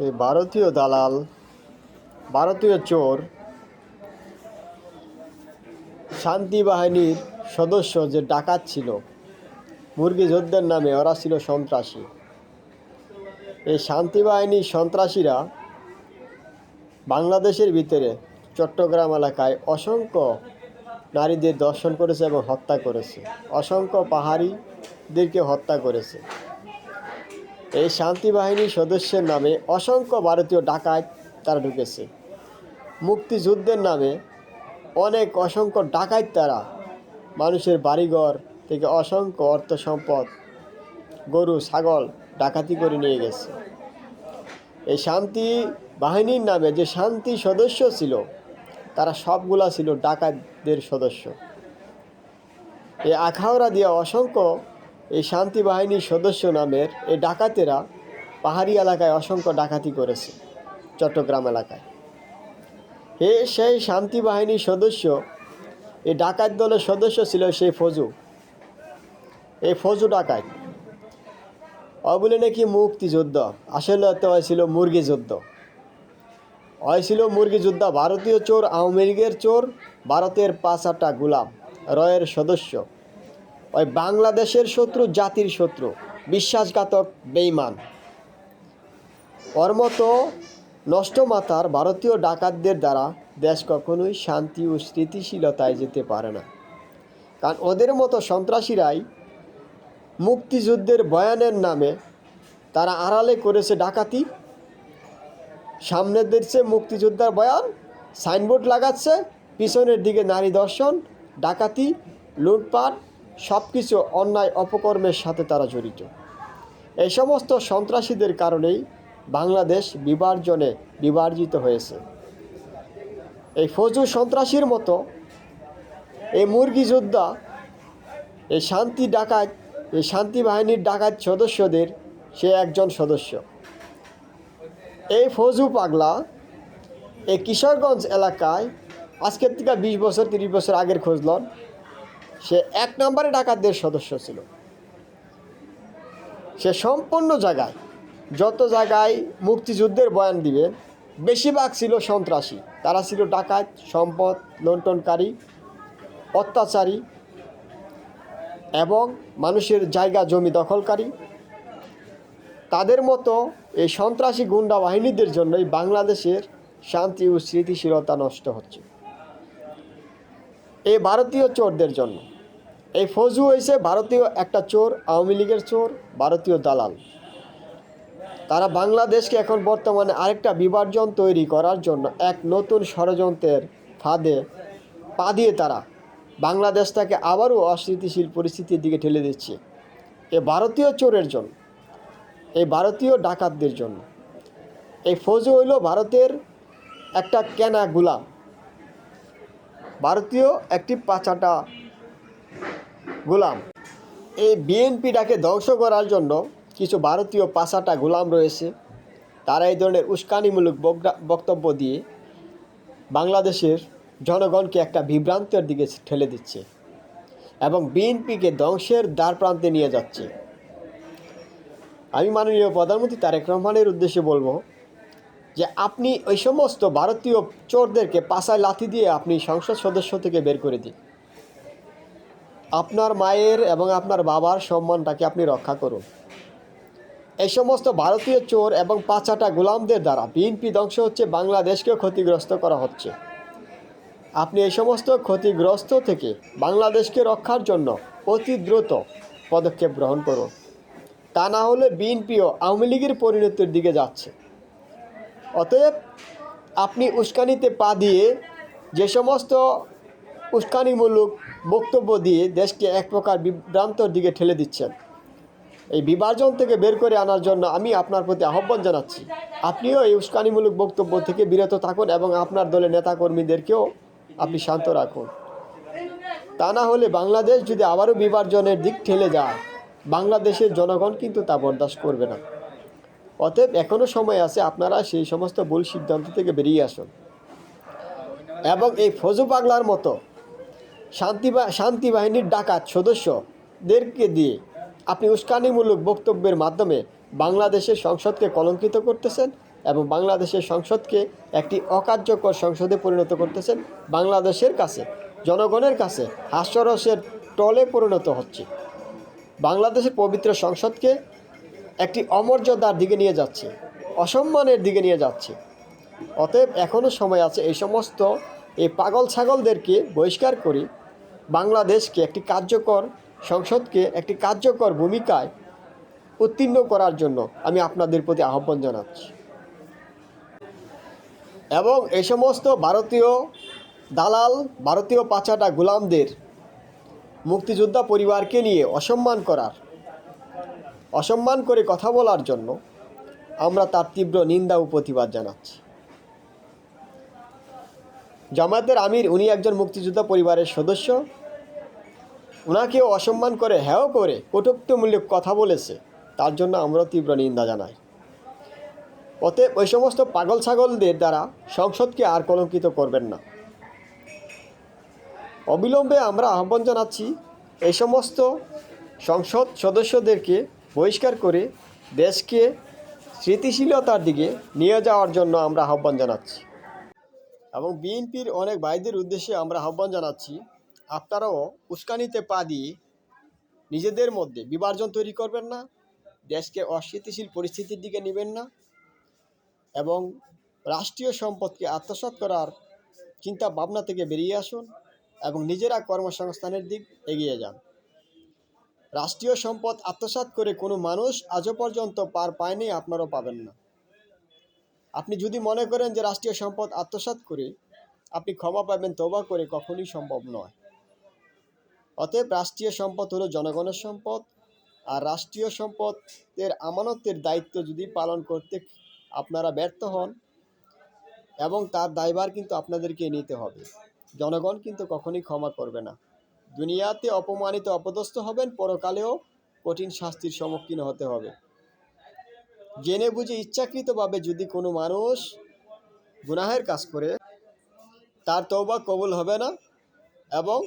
এই ভারতীয় দালাল, ভারতীয় চোর, শান্তি বাহিনীর সদস্য যে ডাকাত ছিল, মুরগি যোদ্ধার নামে ওরা ছিল সন্ত্রাসী। এই শান্তি বাহিনীর সন্ত্রাসীরা বাংলাদেশের ভিতরে চট্টগ্রাম এলাকায় অসংখ্য নারীদের ধর্ষণ করেছে এবং হত্যা করেছে, অসংখ্য পাহাড়িদেরকে হত্যা করেছে। এই শান্তি বাহিনীর সদস্যের নামে অসংখ্য ভারতীয় ডাকাত তারা ঢুকেছে। মুক্তিযুদ্ধের নামে অসংখ্য ডাকাত তারা মানুষের বাড়িঘর থেকে অসংখ্য অর্থ সম্পদ, গরু ছাগল ডাকাতি করে নিয়ে গেছে। এই শান্তি বাহিনীর নামে যে শান্তি সদস্য ছিল, তারা সবগুলা ছিল ডাকাতদের সদস্য। এই আখাউড়া দিয়ে অসংখ্য এই শান্তি বাহিনীর সদস্য নামের এই ডাকাতেরা পাহাড়ি এলাকায় অসংখ্য ডাকাতি করেছে চট্টগ্রাম এলাকায়। সেই শান্তি বাহিনীর সদস্য, এই ডাকাত দলের সদস্য ছিল সেই ফজু। এই ফজু ডাকাত বলে নাকি মুক্তিযুদ্ধ, আসলে তো হয়েছিল মুরগি যুদ্ধ। হয়েছিল মুরগি যুদ্ধ। ভারতীয় চোর, আওয়ামী লীগের চোর, ভারতের 5-8টা গোলাম রয়ের সদস্য, ওই বাংলাদেশের শত্রু, জাতির শত্রু, বিশ্বাসঘাতক, বেঈমান। ওর মতো নষ্ট মাথার ভারতীয় ডাকাতদের দ্বারা দেশ কখনোই শান্তি ও স্থিতিশীলতায় যেতে পারে না। কারণ ওদের মতো সন্ত্রাসীরাই মুক্তিযুদ্ধের বয়ানের নামে তারা আড়ালে করেছে ডাকাতি। সামনের দিচ্ছে মুক্তিযোদ্ধার বয়ান, সাইনবোর্ড লাগাচ্ছে, পিছনের দিকে নারী ধর্ষণ, ডাকাতি, লুটপাট, সব কিছু অন্যায় অপকর্মের সাথে তারা জড়িত। এই সমস্ত সন্ত্রাসীদের কারণেই বাংলাদেশ বিভাজিত হয়েছে। এই ফজু সন্ত্রাসীর মতো এই মুরগি যোদ্ধা, এই শান্তি বাহিনীর ডাকাত সদস্যদের সে একজন সদস্য। এই ফজু পাগলা এই কিশোরগঞ্জ এলাকায় আজকের থেকে 20 বছর 30 বছর আগের খোঁজলন, সে 1 নম্বরে ডাকাতদের সদস্য ছিল। সে সম্পূর্ণ জায়গায়, যত জায়গায় মুক্তিযুদ্ধের বয়ান দিবে, বেশিরভাগ ছিল সন্ত্রাসী। তারা ছিল ডাকাত, সম্পদ লুণ্ঠনকারী, অত্যাচারী এবং মানুষের জায়গা জমি দখলকারী। তাদের মতো এই সন্ত্রাসী গুন্ডা বাহিনীদের জন্যই বাংলাদেশের শান্তি ও স্থিতিশীলতা নষ্ট হচ্ছে, এই ভারতীয় চোরদের জন্য। এই ফজু হয়েছে ভারতীয় একটা চোর, আওয়ামী লীগের চোর, ভারতীয় দালাল। তারা বাংলাদেশকে এখন বর্তমানে আরেকটা বিভাজন তৈরি করার জন্য এক নতুন ষড়যন্ত্রের ফাঁদে পা দিয়ে তারা বাংলাদেশটাকে আবারও অস্থিতিশীল পরিস্থিতির দিকে ঠেলে দিচ্ছে। এই ভারতীয় চোরের জন্য, এই ভারতীয় ডাকাতদের জন্য। এই ফজু হইল ভারতের একটা কেনা গোলাম, ভারতীয় একটি 5-8টা গোলাম। এই বিএনপিটাকে ধ্বংস করার জন্য কিছু ভারতীয় 5-8টা গোলাম রয়েছে। তারা এই ধরনের উস্কানিমূলক বক্তব্য দিয়ে বাংলাদেশের জনগণকে একটা বিভ্রান্তের দিকে ঠেলে দিচ্ছে এবং বিএনপিকে ধ্বংসের দ্বারপ্রান্তে নিয়ে যাচ্ছে। আমি মাননীয় প্রধানমন্ত্রী তারেক রহমানের উদ্দেশ্যে বলবো যে আপনি ওই সমস্ত ভারতীয় চোরদেরকে পাছায় লাথি দিয়ে আপনি সংসদ সদস্য থেকে বের করে দিন। আপনার মায়ের এবং আপনার বাবার সম্মানটাকে আপনি রক্ষা করুন। এই সমস্ত ভারতীয় চোর এবং 5-8টা গোলামদের দ্বারা বিএনপি ধ্বংস হচ্ছে, বাংলাদেশকেও ক্ষতিগ্রস্ত করা হচ্ছে। আপনি এই সমস্ত ক্ষতিগ্রস্ত থেকে বাংলাদেশকে রক্ষার জন্য অতি দ্রুত পদক্ষেপ গ্রহণ করুন। তা না হলে বিএনপিও আওয়ামী লীগের পরিণতির দিকে যাচ্ছে। অতএব আপনি উস্কানিতে পা দিয়ে যে সমস্ত উস্কানিমূলক বক্তব্য দিয়ে দেশকে এক প্রকার বিভ্রান্তর দিকে ঠেলে দিচ্ছেন, এই বিভাজন থেকে বের করে আনার জন্য আমি আপনার প্রতি আহ্বান জানাচ্ছি। আপনিও এই উস্কানিমূলক বক্তব্য থেকে বিরত থাকুন এবং আপনার দলের নেতাকর্মীদেরকেও আপনি শান্ত রাখুন। তা না হলে বাংলাদেশ যদি আবারও বিভাজনের দিক ঠেলে যায়, বাংলাদেশের জনগণ কিন্তু তা বরদাস্ত করবে না। অতএব এখনও সময় আছে, আপনারা সেই সমস্ত ভুল সিদ্ধান্ত থেকে বেরিয়ে আসুন এবং এই ফজু পাগলার মতো শান্তি বাহিনীর ডাকাত সদস্যদেরকে দিয়ে আপনি উস্কানিমূলক বক্তব্যের মাধ্যমে বাংলাদেশের সংসদকে কলঙ্কিত করতেছেন এবং বাংলাদেশের সংসদকে একটি অকার্যকর সংসদে পরিণত করতেছেন। বাংলাদেশের কাছে, জনগণের কাছে হাস্যরসের টলে পরিণত হচ্ছে। বাংলাদেশের পবিত্র সংসদকে একটি অমর্যাদার দিকে নিয়ে যাচ্ছে, অসম্মানের দিকে নিয়ে যাচ্ছে। অতএব এখনও সময় আছে এই সমস্ত এই পাগল ছাগলদেরকে বহিষ্কার করে বাংলাদেশকে একটি কার্যকর সংসদকে একটি কার্যকর ভূমিকায় উত্তীর্ণ করার জন্য আমি আপনাদের প্রতি আহ্বান জানাচ্ছি। এবং এই সমস্ত ভারতীয় দালাল, ভারতীয় পাচাটা গোলামদের মুক্তিযোদ্ধা পরিবারকে নিয়ে অসম্মান করে কথা বলার জন্য আমরা তার তীব্র নিন্দা ও প্রতিবাদ জানাচ্ছি। জামায়াতের আমির উনি একজন মুক্তিযোদ্ধা পরিবারের সদস্য, ওনাকেও অসম্মান করে হেয় করে কটূক্তিমূলক কথা বলেছে, তার জন্য আমরা তীব্র নিন্দা জানাই। অতএব ওই সমস্ত পাগল ছাগলদের দ্বারা সংসদকে আর কলঙ্কিত করবেন না। অবিলম্বে আমরা আহ্বান জানাচ্ছি এই সমস্ত সংসদ সদস্যদেরকে বহিষ্কার করে দেশকে স্থিতিশীলতার দিকে নিয়ে যাওয়ার জন্য আমরা আহ্বান জানাচ্ছি। এবং বিএনপির অনেক ভাইদের উদ্দেশ্যে আমরা আহ্বান জানাচ্ছি, আপনারাও উস্কানিতে পা দিয়ে নিজেদের মধ্যে বিভাজন তৈরি করবেন না, দেশকে অস্থিতিশীল পরিস্থিতির দিকে নেবেন না এবং রাষ্ট্রীয় সম্পদকে আত্মসাৎ করার চিন্তা ভাবনা থেকে বেরিয়ে আসুন এবং নিজেরা কর্মসংস্থানের দিক এগিয়ে যান। রাষ্ট্রীয় সম্পদ আত্মসাৎ করে কোনো মানুষ আজও পর্যন্ত পার পায়নি, আপনারাও পাবেন না। আপনি যদি মনে করেন যে রাষ্ট্রীয় সম্পদ আত্মসাৎ করে আপনি ক্ষমা পাবেন, তওবা করে, কখনোই সম্ভব নয়। অতএব রাষ্ট্রীয় সম্পদ হলো জনগণের সম্পদ, আর রাষ্ট্রীয় সম্পদের আমানতের দায়িত্ব যদি পালন করতে আপনারা ব্যর্থ হন এবং তার দায়ভার কিন্তু আপনাদেরকে নিতে হবে। জনগণ কিন্তু কখনোই ক্ষমা করবে না। দুনিয়াতে অপমানিত অপদস্থ হবেন, পরকালেও কঠিন শাস্তির সম্মুখীন হতে হবে। জেনে বুঝে ইচ্ছাকৃতভাবে যদি কোনো মানুষ গুনাহের কাজ করে, তার তওবা কবুল হবে না এবং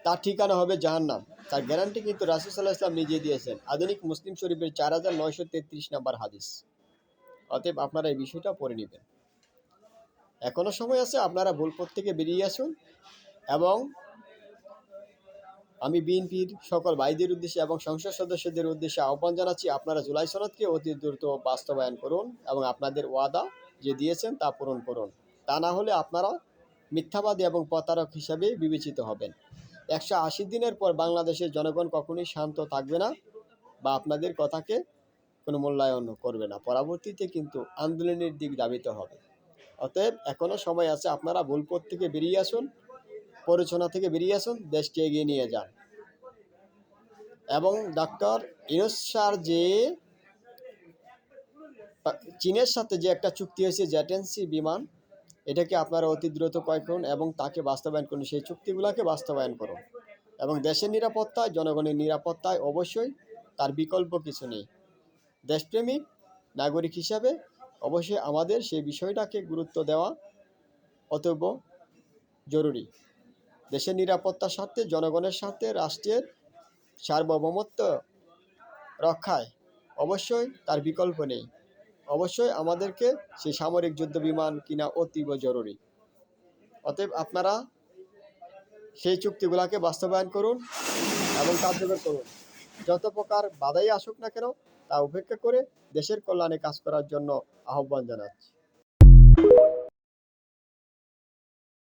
তার ঠিকানা হবে জাহান্নাম। তার গ্যারান্টি কিন্তু রাসূল সাল্লাল্লাহু আলাইহি ওয়াসাল্লাম নিজে দিয়েছেন, আধুনিক মুসলিম শরীফের 4933 নম্বর হাদিস। অতএব আপনারা এই বিষয়টা পড়ে নেবেন। এখনও সময় আছে, আপনারা ভুল পথ থেকে বেরিয়ে আসুন। এবং আমি বিএনপির সকল ভাইদের উদ্দেশ্যে এবং সংসদ সদস্যদের উদ্দেশ্যে আহ্বান জানাচ্ছি, আপনারা জুলাই সনদকে অতি দ্রুত বাস্তবায়ন করুন এবং আপনাদের ওয়াদা যে দিয়েছেন তা পূরণ করুন। তা না হলে আপনারা মিথ্যাবাদী এবং প্রতারক হিসাবে বিবেচিত হবেন। 180 দিনের পর বাংলাদেশের জনগণ কখনোই শান্ত থাকবে না বা আপনাদের কথাকে কোনো মূল্যায়ন করবে না। পরবর্তীতে কিন্তু আন্দোলনের দিক ধাবিত হবে। অতএব এখনও সময় আছে, আপনারা ভুল পথ থেকে বেরিয়ে আসুন, প্ররোচনা থেকে বেরিয়ে আসুন, দেশকে এগিয়ে নিয়ে যান। এবং ডক্টর ইউনূস স্যার যে চীনের সাথে যে একটা চুক্তি হয়েছে, জেটেন্সি বিমান, এটাকে আপনারা অতি দ্রুত ক্রয় করুন এবং তাকে বাস্তবায়ন করুন। সেই চুক্তিগুলোকে বাস্তবায়ন করুন এবং দেশের নিরাপত্তায়, জনগণের নিরাপত্তায় অবশ্যই তার বিকল্প কিছু নেই। দেশপ্রেমিক নাগরিক হিসাবে অবশ্যই আমাদের সেই বিষয়টাকে গুরুত্ব দেওয়া অতীব জরুরি। দেশের নিরাপত্তার স্বার্থে, জনগণের স্বার্থে, রাষ্ট্রের সার্বভৌমত্ব রক্ষায় অবশ্যই তার বিকল্প নেই। অবশ্যই আমাদেরকে সেই সামরিক যুদ্ধ বিমান কিনা অতীব জরুরি। অতএব আপনারা সেই চুক্তিগুলোকে বাস্তবায়ন করুন এবং কার্যকর করুন। যত প্রকার বাধাই আসুক না কেন তা উপেক্ষা করে দেশের কল্যাণে কাজ করার জন্য আহ্বান জানাচ্ছি।